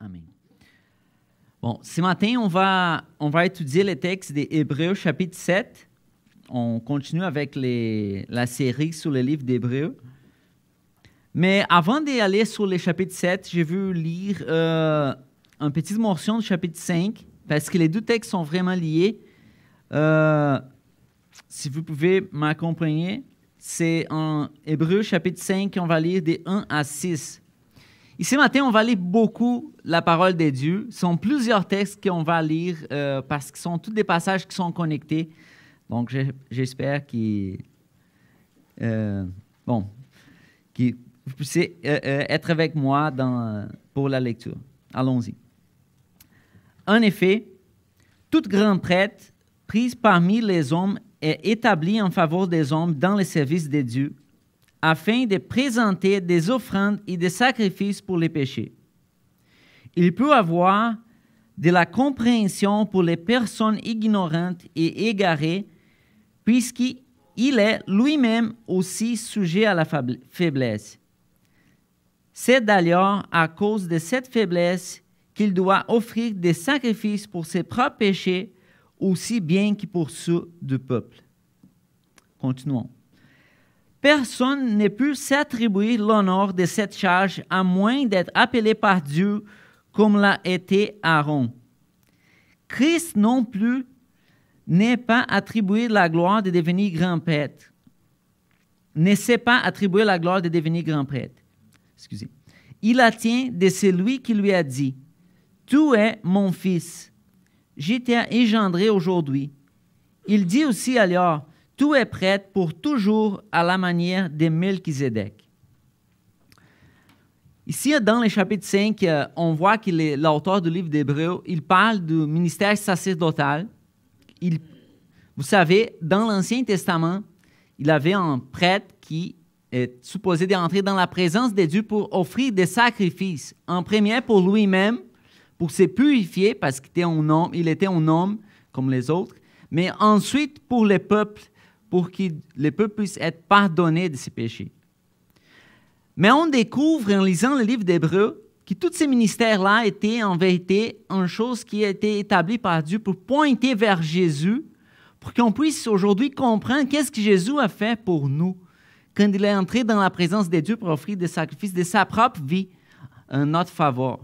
Amen. Bon, ce matin, on va étudier les textes des Hébreux, chapitre 7. On continue avec la série sur le livre d'Hébreux. Mais avant d'aller sur le chapitre 7, j'ai voulu lire une petite portion du chapitre 5, parce que les deux textes sont vraiment liés. Si vous pouvez m'accompagner, c'est en Hébreux, chapitre 5, on va lire des 1 à 6. Et ce matin, on va lire beaucoup la parole de Dieu. Ce sont plusieurs textes qu'on va lire parce que ce sont tous des passages qui sont connectés. Donc, j'espère que vous puissiez être avec moi pour la lecture. Allons-y. En effet, toute grande prêtre prise parmi les hommes est établie en faveur des hommes dans le service de Dieu, afin de présenter des offrandes et des sacrifices pour les péchés. Il peut avoir de la compréhension pour les personnes ignorantes et égarées, puisqu'il est lui-même aussi sujet à la faiblesse. C'est d'ailleurs à cause de cette faiblesse qu'il doit offrir des sacrifices pour ses propres péchés, aussi bien que pour ceux du peuple. Continuons. Personne ne peut s'attribuer l'honneur de cette charge à moins d'être appelé par Dieu comme l'a été Aaron. Christ non plus n'est pas attribué la gloire de devenir grand prêtre. Ne s'est pas attribué la gloire de devenir grand prêtre. Excusez. Il la tient de celui qui lui a dit, « Tu es mon fils, je t'ai engendré aujourd'hui. » Il dit aussi alors, « Tu es prêtre pour toujours à la manière de Melchizedek. » Ici, dans le chapitre 5, on voit que l'auteur du livre d'Hébreux, il parle du ministère sacerdotal. Vous savez, dans l'Ancien Testament, il y avait un prêtre qui est supposé d'entrer dans la présence de Dieu pour offrir des sacrifices. En premier pour lui-même, pour se purifier, parce qu'il était un homme comme les autres, mais ensuite pour le peuple, pour que le peuple puisse être pardonné de ses péchés. Mais on découvre en lisant le livre d'Hébreux que tous ces ministères-là étaient en vérité une chose qui a été établie par Dieu pour pointer vers Jésus, pour qu'on puisse aujourd'hui comprendre qu'est-ce que Jésus a fait pour nous quand il est entré dans la présence de Dieu pour offrir des sacrifices de sa propre vie en notre faveur.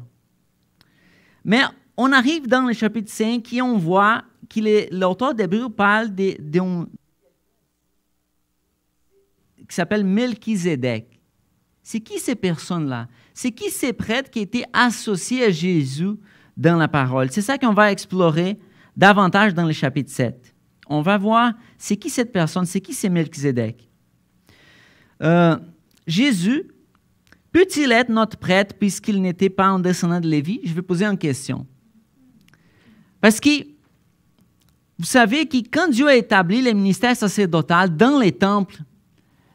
Mais on arrive dans le chapitre 5 et on voit que l'auteur d'Hébreux parle qui s'appelle Melchizedek. C'est qui ces personnes-là? C'est qui ces prêtres qui étaient associés à Jésus dans la parole? C'est ça qu'on va explorer davantage dans le chapitre 7. On va voir c'est qui cette personne, c'est qui c'est Melchizedek. Jésus peut-il être notre prêtre puisqu'il n'était pas un descendant de Lévi? Je vais poser une question. Parce que vous savez que quand Dieu a établi le ministère sacerdotal dans les temples,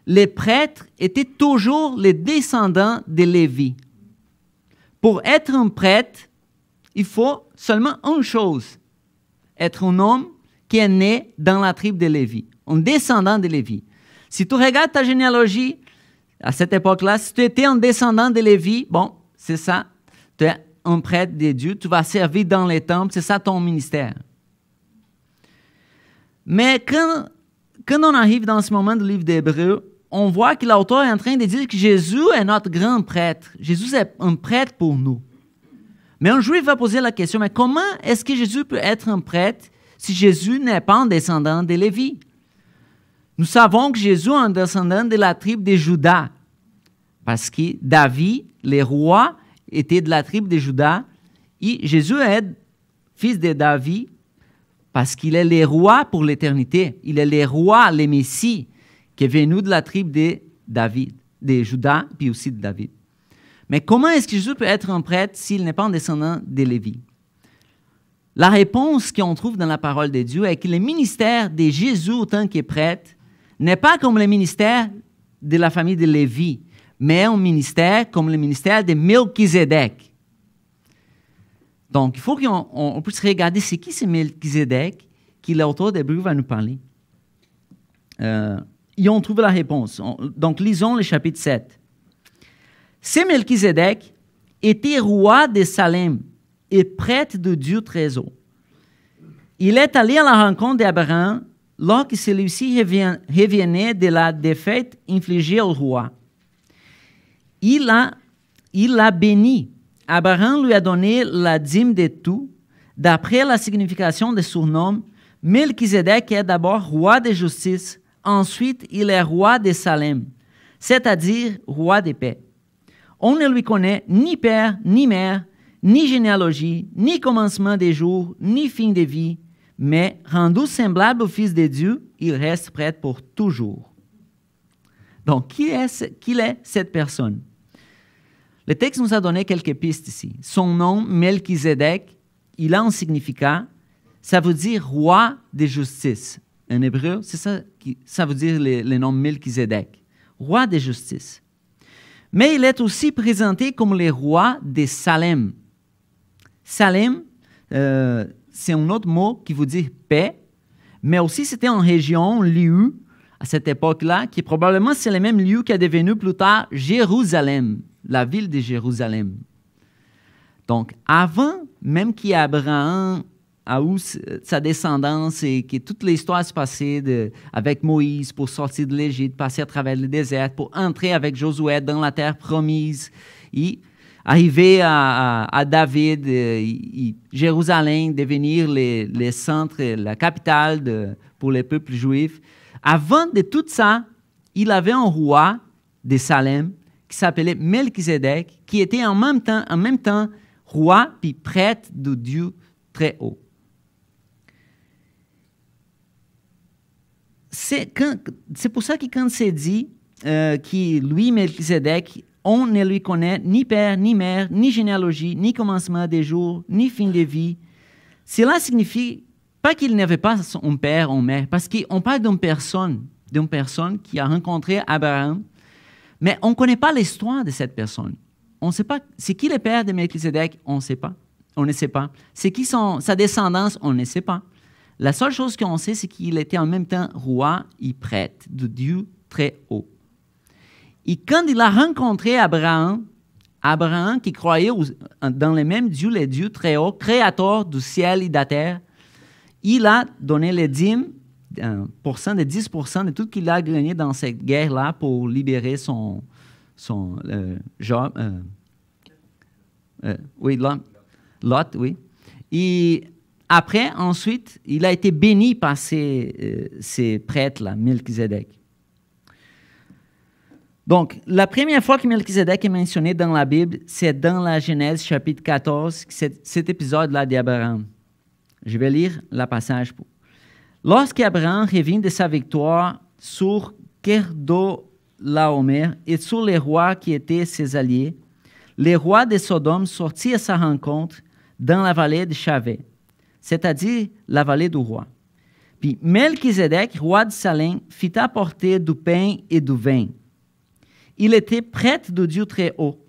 les prêtres étaient toujours les descendants de Lévi. Pour être un prêtre, il faut seulement une chose, être un homme qui est né dans la tribu de Lévi, un descendant de Lévi. Si tu regardes ta généalogie, à cette époque-là, si tu étais un descendant de Lévi, bon, c'est ça, tu es un prêtre de Dieu, tu vas servir dans les temples, c'est ça ton ministère. Mais quand on arrive dans ce moment du livre d'Hébreux, on voit que l'auteur est en train de dire que Jésus est notre grand prêtre. Jésus est un prêtre pour nous. Mais un jour, il va poser la question, mais comment est-ce que Jésus peut être un prêtre si Jésus n'est pas un descendant de Lévi? Nous savons que Jésus est un descendant de la tribu de Juda, parce que David, le roi, était de la tribu de Juda, et Jésus est fils de David, parce qu'il est le roi pour l'éternité. Il est le roi, le Messie, qui est venu de la tribu de David, de Juda, puis aussi de David. Mais comment est-ce que Jésus peut être un prêtre s'il n'est pas un descendant de Lévi? La réponse qu'on trouve dans la parole de Dieu est que le ministère de Jésus en tant que prêtre n'est pas comme le ministère de la famille de Lévi, mais un ministère comme le ministère de Melchizedek. Donc, il faut qu'on puisse regarder c'est qui c'est Melchizedek, que l'auteur d'Hébreux va nous parler. Et on trouve la réponse. Donc, lisons le chapitre 7. C'est Melchizedek était roi de Salem et prêtre de Dieu très haut. Il est allé à la rencontre d'Abraham lorsque celui-ci revenait de la défaite infligée au roi. Il l'a béni. Abraham lui a donné la dîme de tout. D'après la signification de son nom, Melchizedek est d'abord roi de justice, ensuite il est roi de Salem, c'est-à-dire roi de paix. On ne lui connaît ni père, ni mère, ni généalogie, ni commencement des jours, ni fin de vie, mais rendu semblable au Fils de Dieu, il reste prêtre pour toujours. Donc, qui est cette personne? Le texte nous a donné quelques pistes ici. Son nom, Melchizedek, il a un significat. Ça veut dire roi de justice. En hébreu, c'est ça ça veut dire le nom Melchizedek. Roi de justice. Mais il est aussi présenté comme le roi de Salem. Salem, c'est un autre mot qui veut dire paix, mais aussi c'était une région, un lieu, à cette époque-là, qui probablement c'est le même lieu qui est devenu plus tard Jérusalem, la ville de Jérusalem. Donc, avant même qu'Abraham a eu sa descendance et que toute l'histoire se passait avec Moïse pour sortir de l'Égypte, passer à travers le désert, pour entrer avec Josué dans la terre promise, et arriver à David, Jérusalem, devenir le centre, la capitale pour les peuples juifs. Avant de tout ça, il avait un roi de Salem qui s'appelait Melchizedek, qui était en même temps roi puis prêtre de Dieu très haut. C'est pour ça que quand c'est dit que lui, Melchizedek, on ne lui connaît ni père, ni mère, ni généalogie, ni commencement des jours, ni fin de vie. Cela signifie pas qu'il n'avait pas un père ou une mère, parce qu'on parle d'une personne qui a rencontré Abraham, mais on ne connaît pas l'histoire de cette personne. On ne sait pas, c'est qui le père de Melchizedek, on ne sait pas. On ne sait pas. C'est qui sa descendance, on ne sait pas. La seule chose qu'on sait, c'est qu'il était en même temps roi et prêtre de Dieu très haut. Et quand il a rencontré Abraham qui croyait dans le même Dieu, le Dieu très haut, créateur du ciel et de la terre, il a donné les dîmes, 10% de tout ce qu'il a gagné dans cette guerre-là pour libérer son Job. Lot, oui. Et après, ensuite, il a été béni par ces prêtres-là, Melchizedek. Donc, la première fois que Melchizedek est mentionné dans la Bible, c'est dans la Genèse chapitre 14, cet épisode-là d'Abraham. Je vais lire le passage. Lorsqu'Abraham revint de sa victoire sur Kedorlaomer et sur les rois qui étaient ses alliés, les rois de Sodome sortit à sa rencontre dans la vallée de Chavé, c'est-à-dire la vallée du roi. Puis Melchizedek, roi de Salem, fit apporter du pain et du vin. Il était prêtre de Dieu très haut.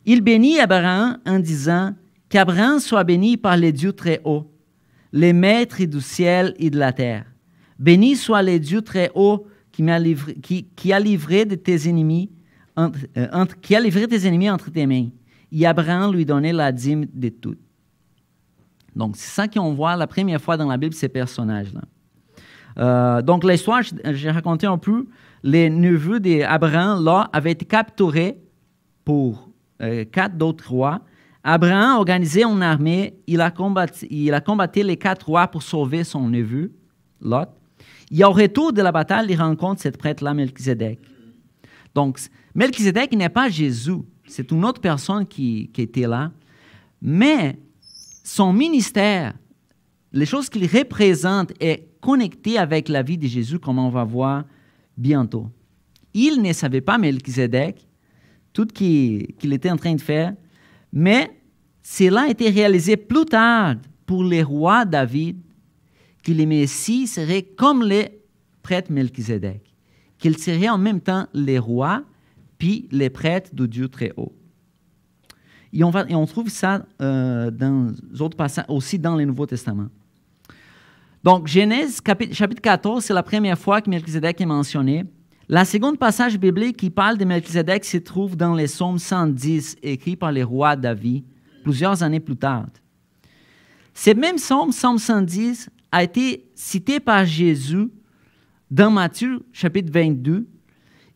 Il bénit Abraham en disant qu'Abraham soit béni par le Dieu très haut, le maître du ciel et de la terre. Béni soit le Dieu très haut qui a livré tes ennemis entre tes mains. Et Abraham lui donnait la dîme de tout. Donc, c'est ça qu'on voit la première fois dans la Bible, ces personnages-là. Donc, l'histoire, j'ai raconté un peu, les neveux d'Abraham, là, avaient été capturés pour 4 d'autres rois. Abraham a organisé une armée, il a combattu les 4 rois pour sauver son neveu, Lot. Et au retour de la bataille, il rencontre cette prêtre-là, Melchizedek. Donc, Melchizedek n'est pas Jésus, c'est une autre personne qui était là. Mais son ministère, les choses qu'il représente est connecté avec la vie de Jésus, comme on va voir bientôt. Il ne savait pas, Melchizedek, tout ce qu'il était en train de faire, mais cela a été réalisé plus tard pour le roi David, que le Messie serait comme le prêtre Melchizedek, qu'il serait en même temps le roi puis le prêtre de Dieu très haut. Et on trouve ça dans d'autres passages, aussi dans le Nouveau Testament. Donc, Genèse chapitre 14, c'est la première fois que Melchizedek est mentionné. La seconde passage biblique qui parle de Melchizedek se trouve dans les psaumes 110, écrit par le roi David, plusieurs années plus tard. Ce même psaume 110, a été cité par Jésus dans Matthieu chapitre 22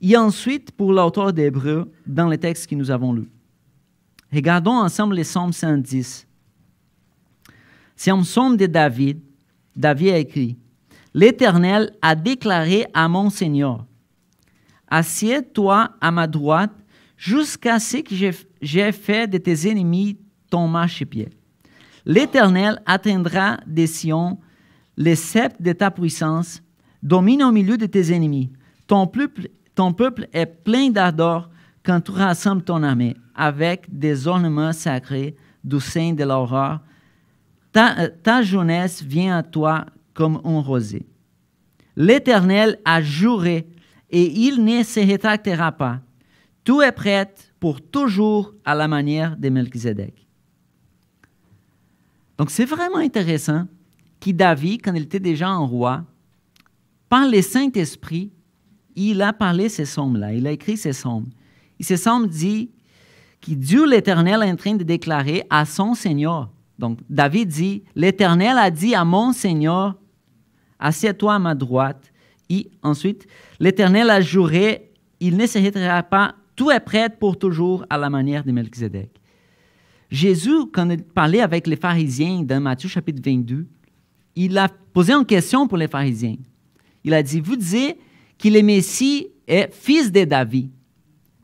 et ensuite pour l'auteur d'Hébreux dans les textes que nous avons lus. Regardons ensemble les psaumes 110. C'est un psaume de David. David a écrit « L'Éternel a déclaré à mon Seigneur, assieds-toi à ma droite jusqu'à ce que j'ai fait de tes ennemis ton marchepied. L'Éternel atteindra des Sion le sceptre de ta puissance, domine au milieu de tes ennemis. Ton peuple est plein d'ardeur quand tu rassembles ton armée avec des ornements sacrés du sein de l'aurore. Ta jeunesse vient à toi comme un rosée. L'Éternel a juré et il ne se rétractera pas. Tout est prêt pour toujours à la manière de Melchizedek. Donc, c'est vraiment intéressant que David, quand il était déjà un roi, par le Saint-Esprit, il a parlé ces psaumes-là, il a écrit ces psaumes. Et ces psaumes disent que Dieu l'Éternel est en train de déclarer à son Seigneur. Donc, David dit, l'Éternel a dit à mon Seigneur, assieds-toi à ma droite. Et ensuite, l'Éternel a juré, il ne se retirera pas, tout est prêt pour toujours à la manière de Melchizedek. Jésus, quand il parlait avec les pharisiens dans Matthieu chapitre 22, il a posé une question pour les pharisiens. Il a dit, vous disiez que le Messie est fils de David.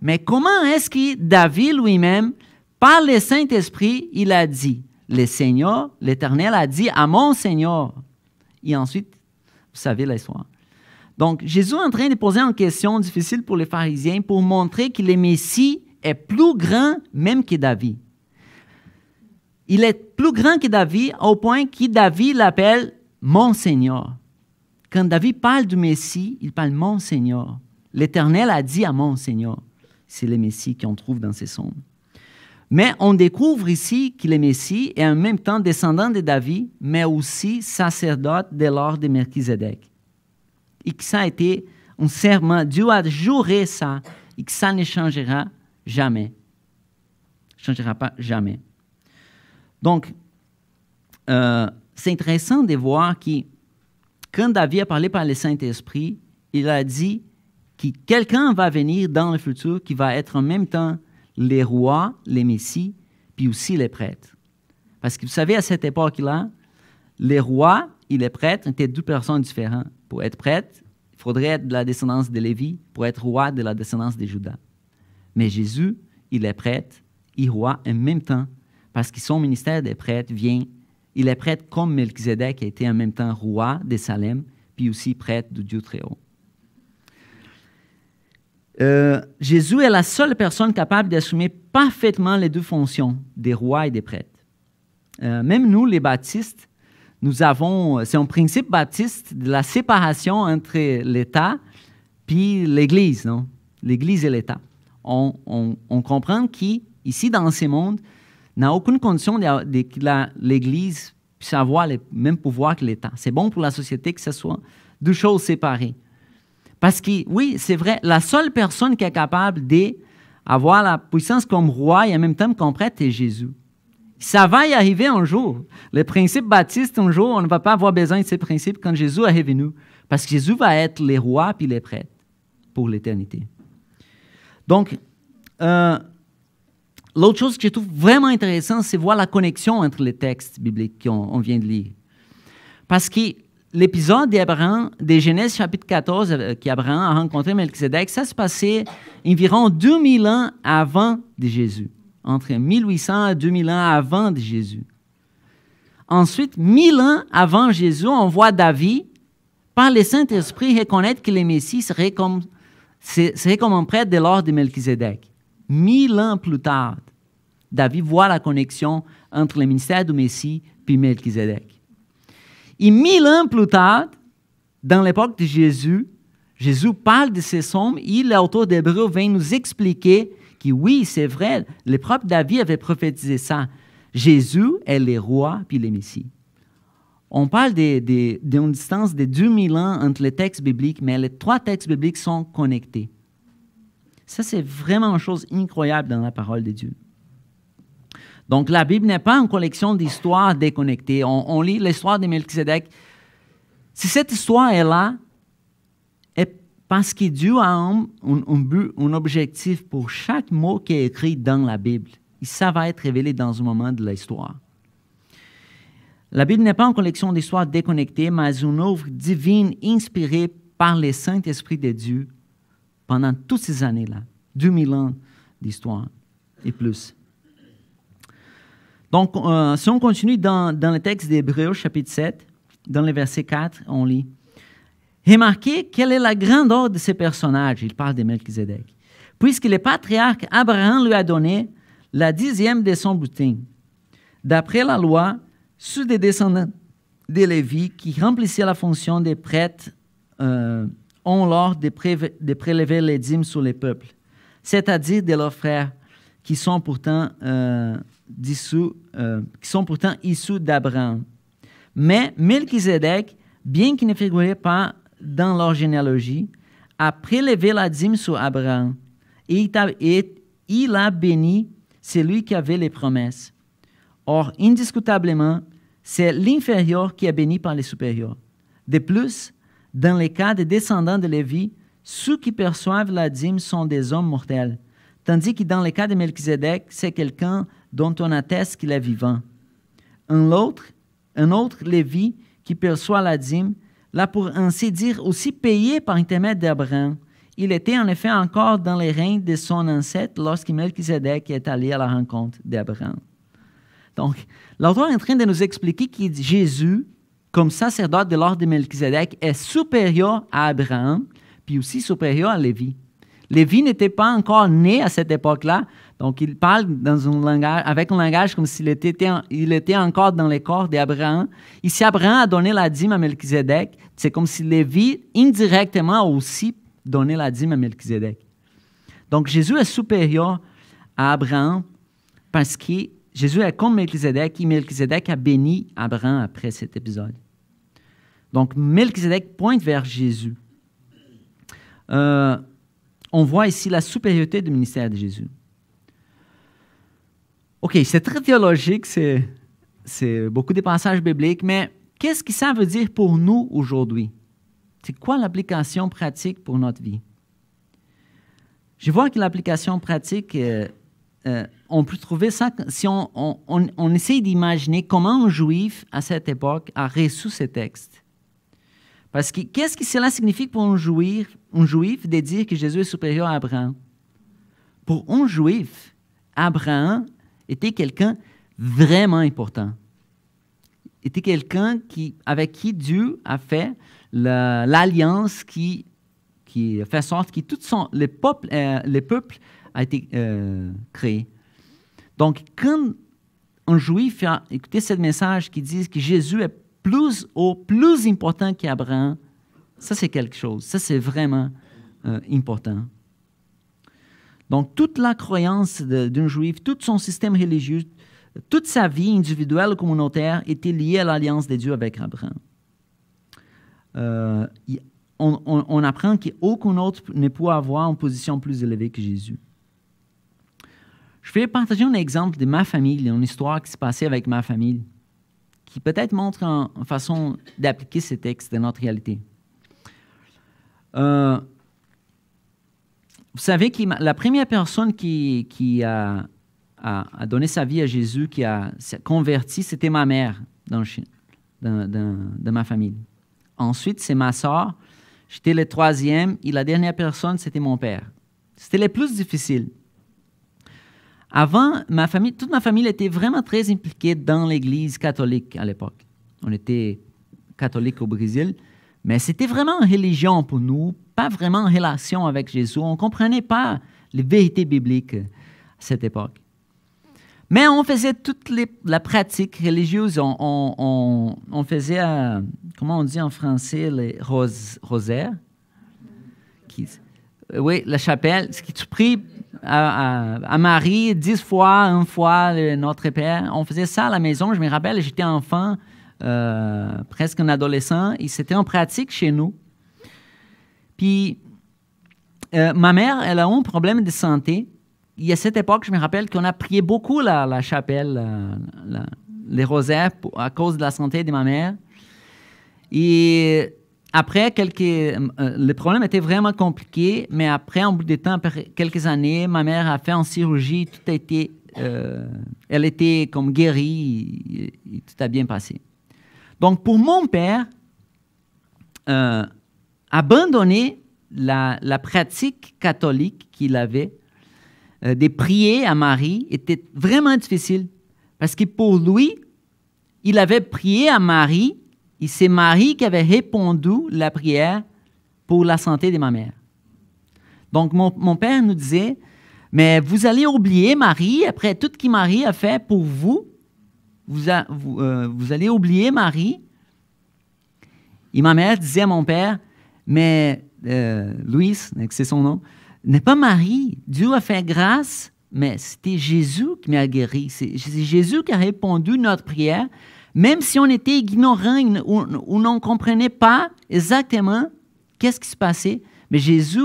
Mais comment est-ce que David lui-même, par le Saint-Esprit, il a dit, le Seigneur, l'Éternel a dit à mon Seigneur. Et ensuite, vous savez l'histoire. Donc, Jésus est en train de poser une question difficile pour les pharisiens pour montrer que le Messie est plus grand même que David. Il est plus grand que David au point que David l'appelle « mon Seigneur ». Quand David parle du Messie, il parle « mon Seigneur ». L'Éternel a dit à mon Seigneur. C'est le Messie qu'on trouve dans ces psaumes. Mais on découvre ici que le Messie est en même temps descendant de David, mais aussi sacerdote de l'ordre de Melchizedek. Et que ça a été un serment. Dieu a juré ça et que ça ne changera jamais. Ne changera pas jamais. Donc, c'est intéressant de voir que quand David a parlé par le Saint-Esprit, il a dit que quelqu'un va venir dans le futur qui va être en même temps les rois, les messies, puis aussi les prêtres. Parce que vous savez, à cette époque-là, les rois et les prêtres étaient deux personnes différentes. Pour être prêtre, il faudrait être de la descendance de Lévi, pour être roi de la descendance de Juda. Mais Jésus, il est prêtre et roi en même temps, parce que son ministère des prêtres vient, il est prêtre comme Melchizedek qui a été en même temps roi de Salem, puis aussi prêtre de Dieu très haut. Jésus est la seule personne capable d'assumer parfaitement les deux fonctions, des rois et des prêtres. Même nous, les baptistes, nous avons, c'est un principe baptiste de la séparation entre l'État puis l'Église, non? L'Église et l'État. On comprend qu'ici, dans ce monde, n'a aucune condition que l'Église puisse avoir le même pouvoir que l'État. C'est bon pour la société que ce soit deux choses séparées. Parce que, oui, c'est vrai, la seule personne qui est capable d'avoir la puissance comme roi et en même temps comme prêtre est Jésus. Ça va y arriver un jour. Les principes baptistes, un jour, on ne va pas avoir besoin de ces principes quand Jésus est revenu. Parce que Jésus va être les rois puis les prêtres pour l'éternité. Donc, l'autre chose que je trouve vraiment intéressante, c'est voir la connexion entre les textes bibliques qu'on vient de lire. Parce que l'épisode de Genèse chapitre 14, qu'Abraham a rencontré Melchizedek, ça se passait environ 2000 ans avant de Jésus. Entre 1800 et 2000 ans avant de Jésus. Ensuite, 1000 ans avant Jésus, on voit David, par le Saint-Esprit, reconnaître que le Messie serait comme un prêtre de l'ordre de Melchizedek. 1000 ans plus tard, David voit la connexion entre le ministère du Messie et Melchizedek. Et 1000 ans plus tard, dans l'époque de Jésus, Jésus parle de ces psaumes et l'auteur d'Hébreux vient nous expliquer que oui, c'est vrai, le propre David avait prophétisé ça. Jésus est le roi puis le Messie. On parle d'une distance de 2000 ans entre les textes bibliques, mais les 3 textes bibliques sont connectés. Ça, c'est vraiment une chose incroyable dans la parole de Dieu. Donc, la Bible n'est pas une collection d'histoires déconnectées. On lit l'histoire de Melchizedek. Si cette histoire est là, est parce que Dieu a un but, un objectif pour chaque mot qui est écrit dans la Bible. Et ça va être révélé dans un moment de l'histoire. La Bible n'est pas une collection d'histoires déconnectées, mais une œuvre divine inspirée par le Saint-Esprit de Dieu pendant toutes ces années-là. 2000 ans d'histoire et plus. Donc, si on continue dans le texte d'Hébreux, chapitre 7, dans le verset 4, on lit « Remarquez quelle est la grandeur de ces personnages. » Il parle de Melchizedek. « Puisque le patriarche Abraham lui a donné la 10e de son butin. D'après la loi, ceux des descendants de Lévi qui remplissaient la fonction des prêtres ont l'ordre de prélever les dîmes sur les peuples, c'est-à-dire de leurs frères qui sont pourtant issus d'Abraham. Mais Melchizedek, bien qu'il ne figurait pas dans leur généalogie, a prélevé la dîme sur Abraham et il a béni celui qui avait les promesses. Or, indiscutablement, c'est l'inférieur qui est béni par les supérieurs. De plus, dans les cas des descendants de Lévi, ceux qui perçoivent la dîme sont des hommes mortels, tandis que dans le cas de Melchizedek, c'est quelqu'un dont on atteste qu'il est vivant. Un autre Lévi qui perçoit la dîme, l'a pour ainsi dire aussi payé par intermédiaire d'Abraham. Il était en effet encore dans les règnes de son ancêtre lorsque Melchizedek est allé à la rencontre d'Abraham. Donc, l'auteur est en train de nous expliquer que Jésus, comme sacerdoce de l'ordre de Melchizedek, est supérieur à Abraham, puis aussi supérieur à Lévi. Lévi n'était pas encore né à cette époque-là, donc il parle avec un langage comme s'il était encore dans les corps d'Abraham. Ici, Abraham a donné la dîme à Melchizedek, c'est comme si Lévi, indirectement, a aussi donné la dîme à Melchizedek. Donc, Jésus est supérieur à Abraham parce que Jésus est comme Melchizedek et Melchizedek a béni Abraham après cet épisode. Donc, Melchizedek pointe vers Jésus. On voit ici la supériorité du ministère de Jésus. OK, c'est très théologique, c'est beaucoup de passages bibliques, mais qu'est-ce que ça veut dire pour nous aujourd'hui? C'est quoi l'application pratique pour notre vie? Je vois que l'application pratique, on peut trouver ça si on essaie d'imaginer comment un juif à cette époque a reçu ces textes. Parce que qu'est-ce que cela signifie pour un juif de dire que Jésus est supérieur à Abraham? Pour un juif, Abraham était quelqu'un vraiment important. Était quelqu'un avec qui Dieu a fait l'alliance qui fait en sorte que tout le peuple a été créé. Donc, quand un juif a écouté ce message qui dit que Jésus est plus important qu'Abraham, ça c'est quelque chose. Ça c'est vraiment important. Donc, toute la croyance d'un juif, tout son système religieux, toute sa vie individuelle ou communautaire était liée à l'alliance de Dieu avec Abraham. On apprend qu'aucun autre ne peut avoir une position plus élevée que Jésus. Je vais partager un exemple de ma famille, une histoire qui s'est passée avec ma famille, qui peut-être montre une façon d'appliquer ces textes dans notre réalité. Vous savez que la première personne qui a donné sa vie à Jésus, qui s'est converti, c'était ma mère dans ma famille. Ensuite, c'est ma soeur. J'étais le troisième et la dernière personne, c'était mon père. C'était le plus difficile. Avant, toute ma famille était vraiment très impliquée dans l'Église catholique à l'époque. On était catholique au Brésil, mais c'était vraiment une religion pour nous, pas vraiment en relation avec Jésus. On ne comprenait pas les vérités bibliques à cette époque. Mais on faisait toute la pratique religieuse. On faisait, comment on dit en français, les rosaires. Oui, la chapelle. Ce qui tu pries à Marie 10 fois, une fois Notre Père. On faisait ça à la maison. Je me rappelle, j'étais enfant. presque un adolescent, et c'était en pratique chez nous. Puis, ma mère, elle a eu un problème de santé. Il y a cette époque, je me rappelle qu'on a prié beaucoup la chapelle, les rosaires à cause de la santé de ma mère. Et après, le problème était vraiment compliqué, mais après, en bout de temps, après quelques années, ma mère a fait une chirurgie, tout a été, elle était comme guérie, et tout a bien passé. Donc, pour mon père, abandonner la pratique catholique qu'il avait, de prier à Marie, était vraiment difficile. Parce que pour lui, il avait prié à Marie, et c'est Marie qui avait répondu la prière pour la santé de ma mère. Donc, mon père nous disait, mais vous allez oublier Marie, après tout ce que Marie a fait pour vous, vous allez oublier Marie. Et ma mère disait à mon père, mais Louis, c'est son nom, n'est pas Marie. Dieu a fait grâce, mais c'était Jésus qui m'a guéri. C'est Jésus qui a répondu à notre prière, même si on était ignorant ou on ne comprenait pas exactement qu'est-ce qui se passait. Mais Jésus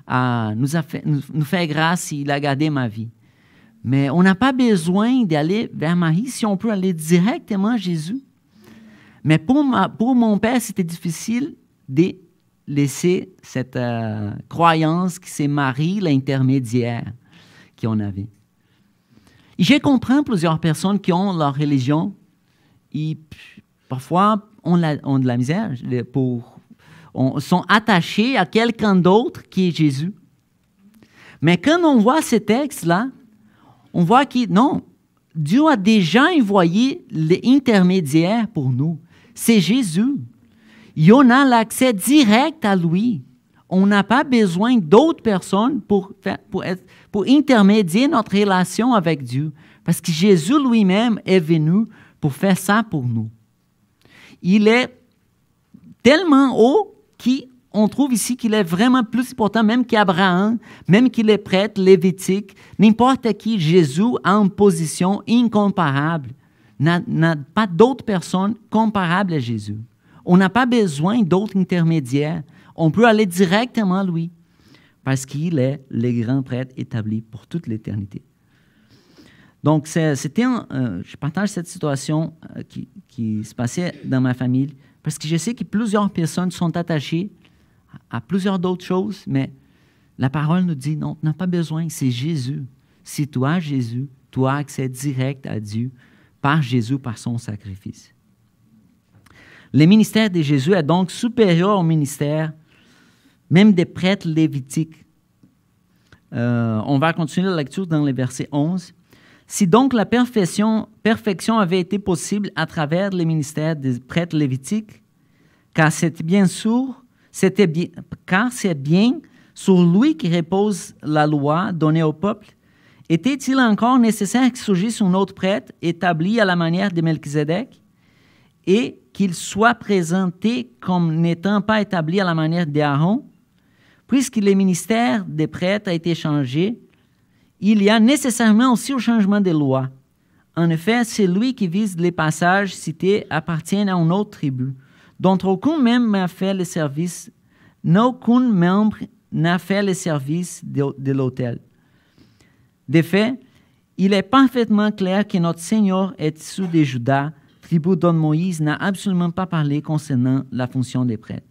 nous fait grâce, il a gardé ma vie. Mais on n'a pas besoin d'aller vers Marie si on peut aller directement à Jésus. Mais pour mon père, c'était difficile de laisser cette croyance que c'est Marie l'intermédiaire qu'on avait. Et je comprends plusieurs personnes qui ont leur religion et parfois ont de la misère, sont attachés à quelqu'un d'autre qui est Jésus. Mais quand on voit ces textes-là, on voit que non, Dieu a déjà envoyé l'intermédiaire pour nous. C'est Jésus. Et on a l'accès direct à lui. On n'a pas besoin d'autres personnes pour intermédier notre relation avec Dieu. Parce que Jésus lui-même est venu pour faire ça pour nous. Il est tellement haut qu'on trouve ici qu'il est vraiment plus important, même qu'Abraham, même qu'il est prêtre lévitique, n'importe qui, Jésus a une position incomparable. N'a pas d'autres personnes comparables à Jésus. On n'a pas besoin d'autres intermédiaires. On peut aller directement à lui parce qu'il est le grand prêtre établi pour toute l'éternité. Donc, je partage cette situation qui se passait dans ma famille parce que je sais que plusieurs personnes sont attachées à plusieurs d'autres choses, mais la parole nous dit non, tu n'as pas besoin, c'est Jésus. Si tu as Jésus, tu as accès direct à Dieu par Jésus, par son sacrifice. Le ministère de Jésus est donc supérieur au ministère même des prêtres lévitiques. On va continuer la lecture dans le verset 11. Si donc la perfection avait été possible à travers le ministère des prêtres lévitiques, car c'est bien sur lui qui repose la loi donnée au peuple, était-il encore nécessaire qu'il surgisse un autre prêtre établi à la manière de Melchizedek et qu'il soit présenté comme n'étant pas établi à la manière d'Aaron? Puisque le ministère des prêtres a été changé, il y a nécessairement aussi un changement de loi. En effet, celui qui vise les passages cités appartient à une autre tribu, dont aucun membre n'a fait le service, aucun membre n'a fait le service de l'autel. De fait, il est parfaitement clair que notre Seigneur est issu de Juda, tribu dont Moïse n'a absolument pas parlé concernant la fonction des prêtres.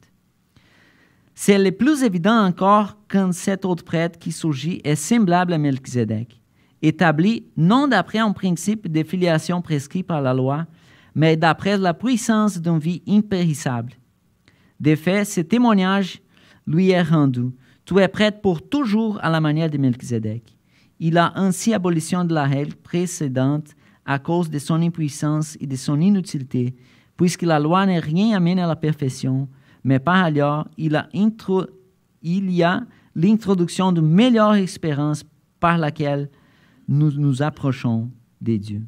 C'est le plus évident encore quand cet autre prêtre qui surgit est semblable à Melchizedek, établi non d'après un principe de filiation prescrit par la loi, mais d'après la puissance d'une vie impérissable. De fait, ce témoignage lui est rendu. Tu es prêtre pour toujours à la manière de Melchizedek. Il a ainsi abolition de la règle précédente à cause de son impuissance et de son inutilité, puisque la loi n'est rien amène à la perfection, mais par ailleurs, il y a l'introduction d'une meilleure expérience par laquelle nous nous approchons de Dieu.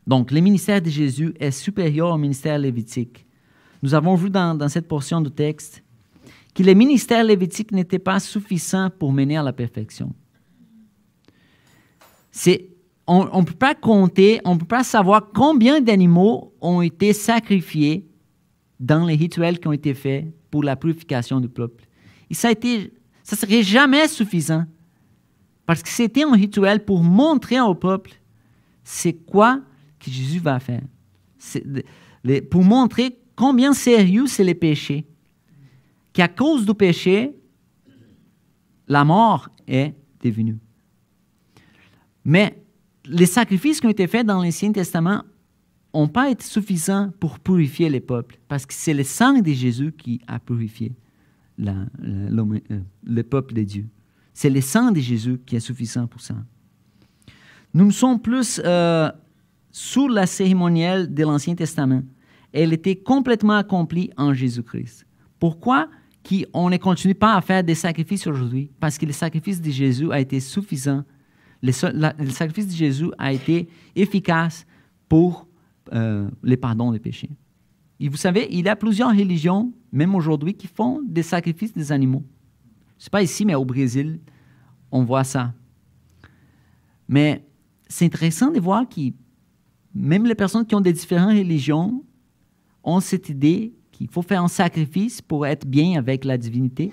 Donc, le ministère de Jésus est supérieur au ministère lévitique. Nous avons vu dans cette portion du texte que le ministère lévitique n'était pas suffisant pour mener à la perfection. C'est on ne peut pas compter, on ne peut pas savoir combien d'animaux ont été sacrifiés dans les rituels qui ont été faits pour la purification du peuple. Et ça ne serait jamais suffisant, parce que c'était un rituel pour montrer au peuple c'est quoi que Jésus va faire. Pour montrer combien sérieux c'est les péchés. Qu'à cause du péché, la mort est devenue. Mais les sacrifices qui ont été faits dans l'Ancien Testament n'ont pas été suffisants pour purifier les peuples, parce que c'est le sang de Jésus qui a purifié le peuple de Dieu. C'est le sang de Jésus qui est suffisant pour ça. Nous sommes plus sous la cérémonielle de l'Ancien Testament. Elle était complètement accomplie en Jésus-Christ. Pourquoi on ne continue pas à faire des sacrifices aujourd'hui? Parce que le sacrifice de Jésus a été suffisant. Le sacrifice de Jésus a été efficace pour le pardon des péchés. Et vous savez, il y a plusieurs religions, même aujourd'hui, qui font des sacrifices des animaux. Je ne sais pas ici, mais au Brésil, on voit ça. Mais c'est intéressant de voir que même les personnes qui ont des différentes religions ont cette idée qu'il faut faire un sacrifice pour être bien avec la divinité.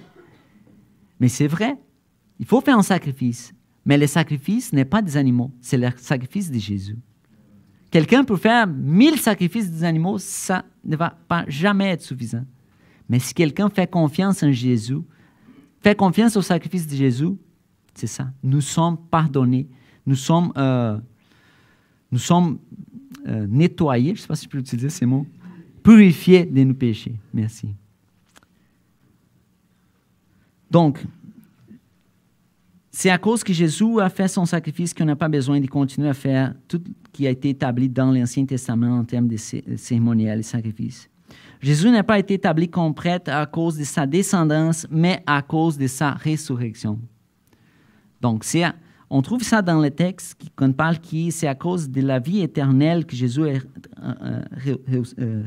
Mais c'est vrai, il faut faire un sacrifice. Mais le sacrifice n'est pas des animaux, c'est le sacrifice de Jésus. Quelqu'un peut faire 1000 sacrifices des animaux, ça ne va pas jamais être suffisant. Mais si quelqu'un fait confiance en Jésus, fait confiance au sacrifice de Jésus, c'est ça. Nous sommes pardonnés, nous sommes nettoyés, je ne sais pas si je peux utiliser ces mots, purifiés de nos péchés. Merci. Donc, c'est à cause que Jésus a fait son sacrifice qu'on n'a pas besoin de continuer à faire tout ce qui a été établi dans l'Ancien Testament en termes de cérémoniels et sacrifices. Jésus n'a pas été établi comme prêtre à cause de sa descendance, mais à cause de sa résurrection. Donc, on trouve ça dans le texte qu'on parle que c'est à cause de la vie éternelle que Jésus a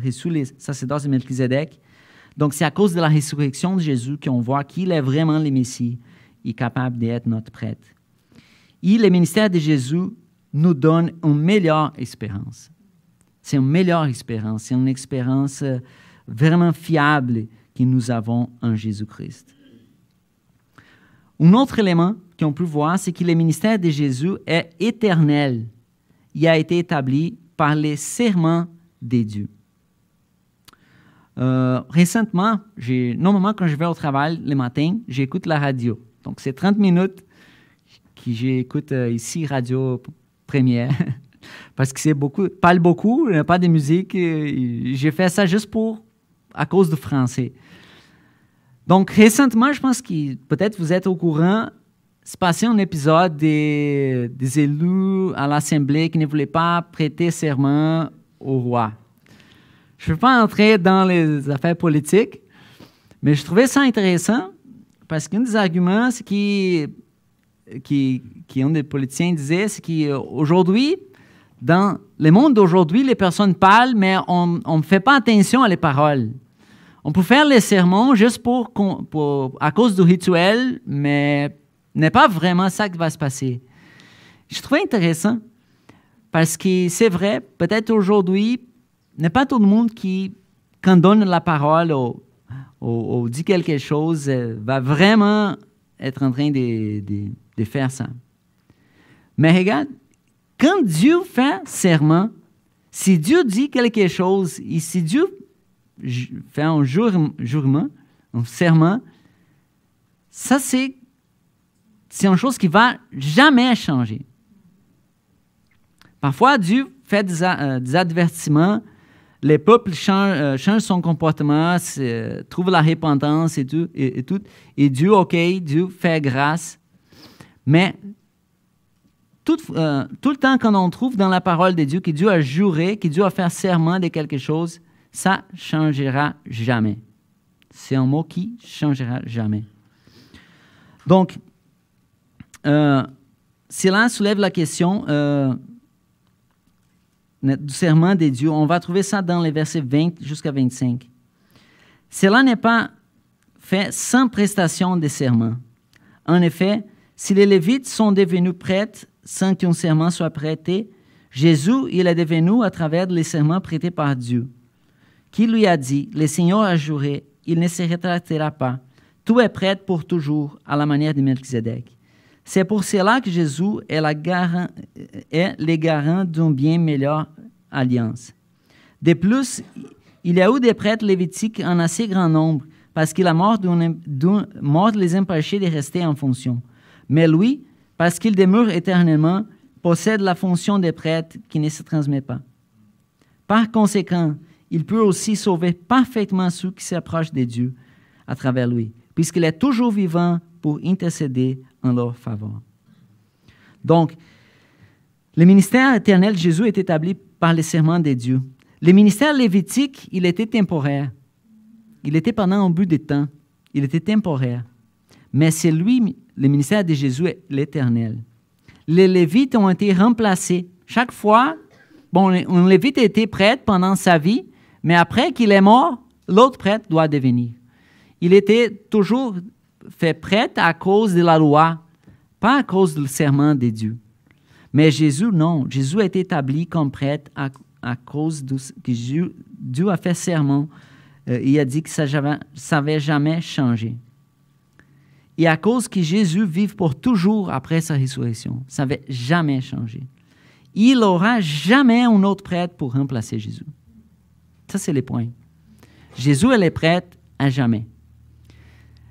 reçu les sacerdoces de Melchizedek. Donc, c'est à cause de la résurrection de Jésus qu'on voit qu'il est vraiment le Messie et capable d'être notre prêtre. Et le ministère de Jésus nous donne une meilleure espérance. C'est une meilleure espérance, c'est une espérance vraiment fiable que nous avons en Jésus-Christ. Un autre élément qu'on peut voir, c'est que le ministère de Jésus est éternel. Il a été établi par les serments de Dieu. Récemment, normalement, quand je vais au travail le matin, j'écoute la radio. Donc, c'est 30 minutes que j'écoute ici, Radio Première, parce que parle beaucoup, pas de musique. J'ai fait ça juste à cause du français. Donc, récemment, je pense que peut-être vous êtes au courant, c'est passé un épisode des élus à l'Assemblée qui ne voulaient pas prêter serment au roi. Je ne vais pas entrer dans les affaires politiques, mais je trouvais ça intéressant parce qu'un des arguments qu'un des politiciens disait, c'est qu'aujourd'hui, dans le monde d'aujourd'hui, les personnes parlent, mais on ne fait pas attention à les paroles. On peut faire les sermons juste à cause du rituel, mais ce n'est pas vraiment ça qui va se passer. Je trouvais intéressant parce que c'est vrai, peut-être aujourd'hui, n'est pas tout le monde qui, quand donne la parole ou dit quelque chose, va vraiment être en train de faire ça. Mais regarde, quand Dieu fait serment, si Dieu dit quelque chose, et si Dieu fait un jurement, un serment, ça c'est une chose qui ne va jamais changer. Parfois, Dieu fait des avertissements, les peuples changent son comportement, trouvent la repentance et tout, et Dieu, Dieu fait grâce. Mais tout le temps qu'on trouve dans la parole de Dieu que Dieu a juré, que Dieu a fait serment de quelque chose, ça ne changera jamais. C'est un mot qui ne changera jamais. Donc, cela soulève la question du serment de Dieu. On va trouver ça dans les versets 20 jusqu'à 25. Cela n'est pas fait sans prestation de serment. En effet, si les Lévites sont devenus prêtres sans qu'un serment soit prêté, Jésus, il est devenu à travers les serments prêtés par Dieu, qui lui a dit, le Seigneur a juré, il ne se rétractera pas. Tout est prêt pour toujours, à la manière de Melchizedek. C'est pour cela que Jésus est le garant d'une bien meilleure alliance. De plus, il y a eu des prêtres lévitiques en assez grand nombre, parce qu'il a mort les empêchés de rester en fonction. Mais lui, parce qu'il demeure éternellement, possède la fonction des prêtres qui ne se transmet pas. Par conséquent, il peut aussi sauver parfaitement ceux qui s'approchent de Dieu à travers lui, puisqu'il est toujours vivant pour intercéder en leur faveur. Donc, le ministère éternel de Jésus est établi par le serment de Dieu. Le ministère lévitique, il était temporaire. Il était pendant un bout de temps. Il était temporaire. Mais c'est lui, le ministère de Jésus, l'éternel. Les Lévites ont été remplacés. Chaque fois, un Lévite a été prêtre pendant sa vie, mais après qu'il est mort, l'autre prêtre doit devenir. Il était toujours fait prêtre à cause de la loi, pas à cause du serment de Dieu. Mais Jésus, non. Jésus a été établi comme prêtre à cause que Dieu a fait serment. Il a dit que ça n'avait jamais changé. Et à cause que Jésus vive pour toujours après sa résurrection, ça n'avait jamais changé. Il n'aura jamais un autre prêtre pour remplacer Jésus. Ça, c'est le point. Jésus est le prêtre à jamais.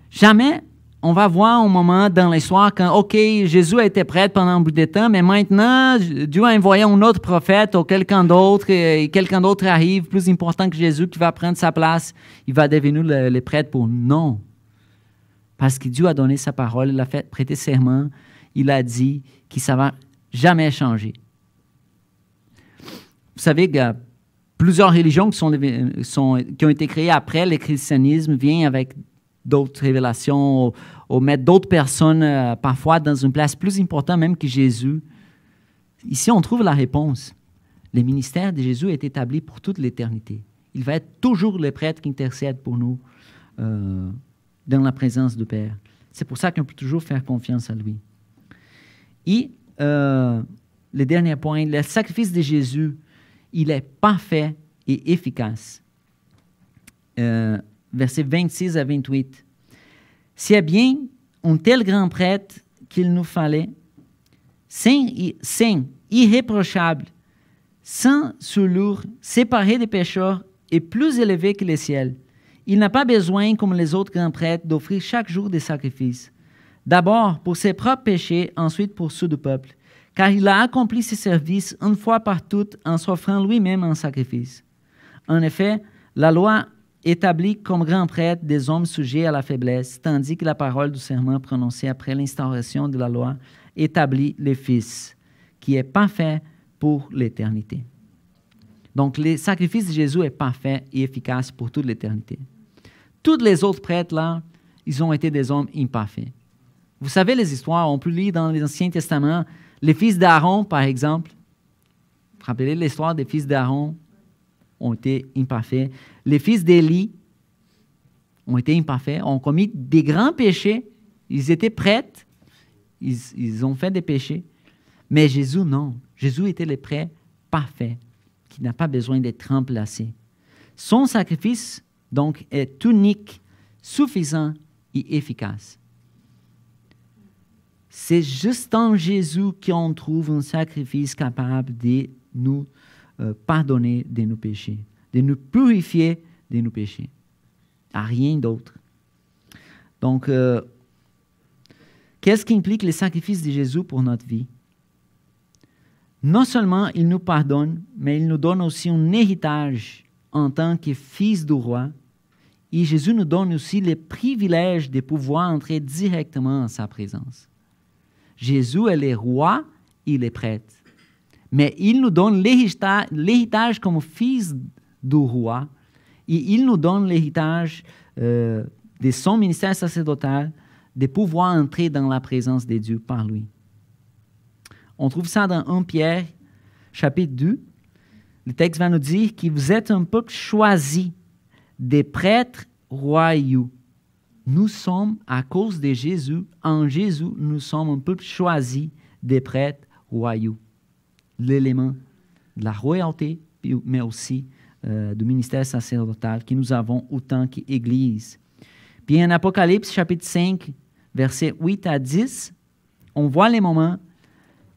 Jamais on va voir un moment dans l'histoire quand, OK, Jésus a été prêtre pendant un bout de temps, mais maintenant, Dieu a envoyé un autre prophète ou quelqu'un d'autre, et quelqu'un d'autre arrive, plus important que Jésus, qui va prendre sa place. Il va devenir le prêtre pour non. Parce que Dieu a donné sa parole, il a fait prêter serment, il a dit que ça ne va jamais changer. Vous savez qu'il y a plusieurs religions qui ont été créées après le christianisme, viennent avec d'autres révélations, ou mettre d'autres personnes parfois dans une place plus importante même que Jésus. Ici, on trouve la réponse. Le ministère de Jésus est établi pour toute l'éternité. Il va être toujours le prêtre qui intercède pour nous dans la présence du Père. C'est pour ça qu'on peut toujours faire confiance à lui. Et le dernier point, le sacrifice de Jésus, il est parfait et efficace. Versets 26 à 28. C'est bien un tel grand prêtre qu'il nous fallait, saint, irréprochable, sans souillure, séparé des pécheurs et plus élevé que les ciels. Il n'a pas besoin, comme les autres grands prêtres, d'offrir chaque jour des sacrifices. D'abord pour ses propres péchés, ensuite pour ceux du peuple, car il a accompli ses services une fois par toutes en s'offrant lui-même en sacrifice. En effet, la loi établit comme grand prêtre des hommes sujets à la faiblesse, tandis que la parole du serment prononcé après l'instauration de la loi établit le Fils, qui est parfait pour l'éternité. Donc, le sacrifice de Jésus est parfait et efficace pour toute l'éternité. Tous les autres prêtres, là, ils ont été des hommes imparfaits. Vous savez les histoires, on peut lire dans l'Ancien Testament, les fils d'Aaron, par exemple. Vous vous rappelez l'histoire des fils d'Aaron? Ont été imparfaits. Les fils d'Élie ont été imparfaits, ont commis des grands péchés. Ils étaient prêtres, ils ont fait des péchés. Mais Jésus, non. Jésus était le prêtre parfait, qui n'a pas besoin d'être remplacé. Son sacrifice, donc, est unique, suffisant et efficace. C'est juste en Jésus qu'on trouve un sacrifice capable de nous pardonner de nos péchés, de nous purifier de nos péchés. À rien d'autre. Donc, qu'est-ce qu'implique le sacrifice de Jésus pour notre vie? Non seulement il nous pardonne, mais il nous donne aussi un héritage en tant que fils du roi. Et Jésus nous donne aussi le privilège de pouvoir entrer directement en sa présence. Jésus est le roi, il est prêtre. Mais il nous donne l'héritage comme fils du roi. Et il nous donne l'héritage de son ministère sacerdotal, de pouvoir entrer dans la présence de Dieu par lui. On trouve ça dans 1 Pierre, chapitre 2. Le texte va nous dire que vous êtes un peuple choisi, des prêtres royaux. Nous sommes, à cause de Jésus, en Jésus, nous sommes un peuple choisi, des prêtres royaux, l'élément de la royauté, mais aussi du ministère sacerdotal que nous avons autant qu'Église. Puis en Apocalypse chapitre 5, versets 8 à 10, on voit les moments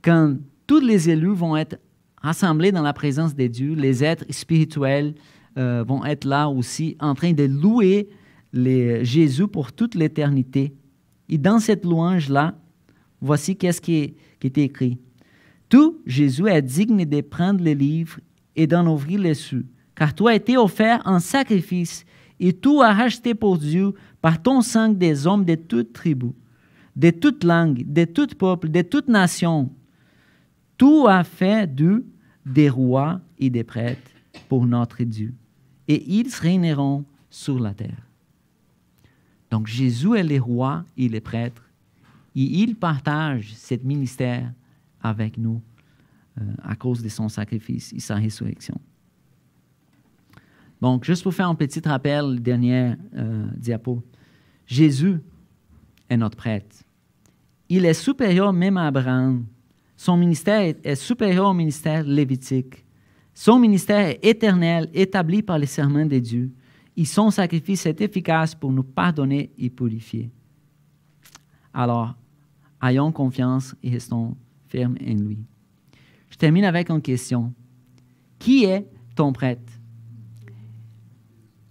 quand tous les élus vont être rassemblés dans la présence de Dieu, les êtres spirituels vont être là aussi en train de louer Jésus pour toute l'éternité. Et dans cette louange-là, voici qu'est-ce qui est écrit. Tout, Jésus est digne de prendre le livre et d'en ouvrir les cieux, car tu as été offert en sacrifice et tout a racheté pour Dieu par ton sang des hommes de toute tribu, de toute langue, de tout peuple, de toute nation. Tout a fait d'eux des rois et des prêtres pour notre Dieu, et ils régneront sur la terre. Donc Jésus est le roi et le prêtre, et il partage ce ministère avec nous à cause de son sacrifice et sa résurrection. Donc, juste pour faire un petit rappel, dernière diapo, Jésus est notre prêtre. Il est supérieur même à Abraham. Son ministère est supérieur au ministère lévitique. Son ministère est éternel, établi par les serments de Dieu. Et son sacrifice est efficace pour nous pardonner et purifier. Alors, ayons confiance et restons fermes en lui. Je termine avec une question. Qui est ton prêtre?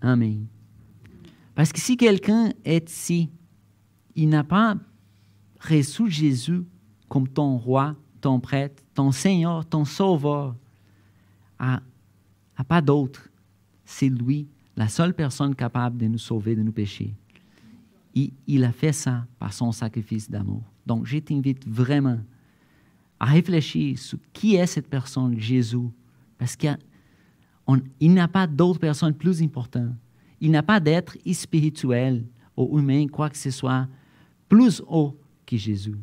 Amen. Parce que si quelqu'un est ici, il n'a pas reçu Jésus comme ton roi, ton prêtre, ton Seigneur, ton Sauveur, à pas d'autre. C'est lui, la seule personne capable de nous sauver de nos péchés. Il a fait ça par son sacrifice d'amour. Donc, je t'invite vraiment à réfléchir sur qui est cette personne, Jésus, parce qu'il n'a pas d'autre personne plus importante. Il n'a pas d'être spirituel ou humain, quoi que ce soit, plus haut que Jésus.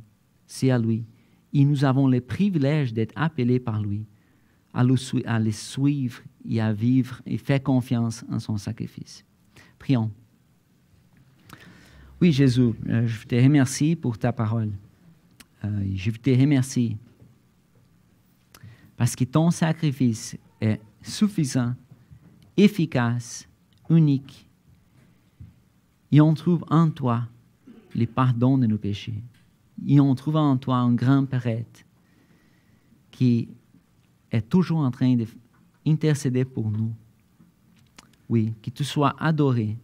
C'est à lui. Et nous avons le privilège d'être appelés par lui à le suivre et à vivre et faire confiance en son sacrifice. Prions. Oui, Jésus, je te remercie pour ta parole. Je te remercie parce que ton sacrifice est suffisant, efficace, unique. Et on trouve en toi le pardon de nos péchés. Et on trouve en toi un grand prêtre qui est toujours en train d'intercéder pour nous. Oui, que tu sois adoré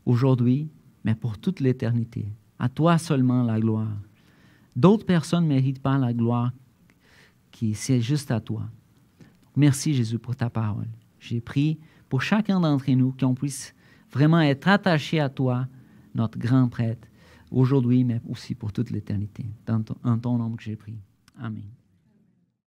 aujourd'hui, mais pour toute l'éternité. À toi seulement la gloire. D'autres personnes ne méritent pas la gloire, c'est juste à toi. Merci Jésus pour ta parole. J'ai prié pour chacun d'entre nous qu'on puisse vraiment être attaché à toi, notre grand prêtre, aujourd'hui, mais aussi pour toute l'éternité. En ton nom que j'ai prié. Amen.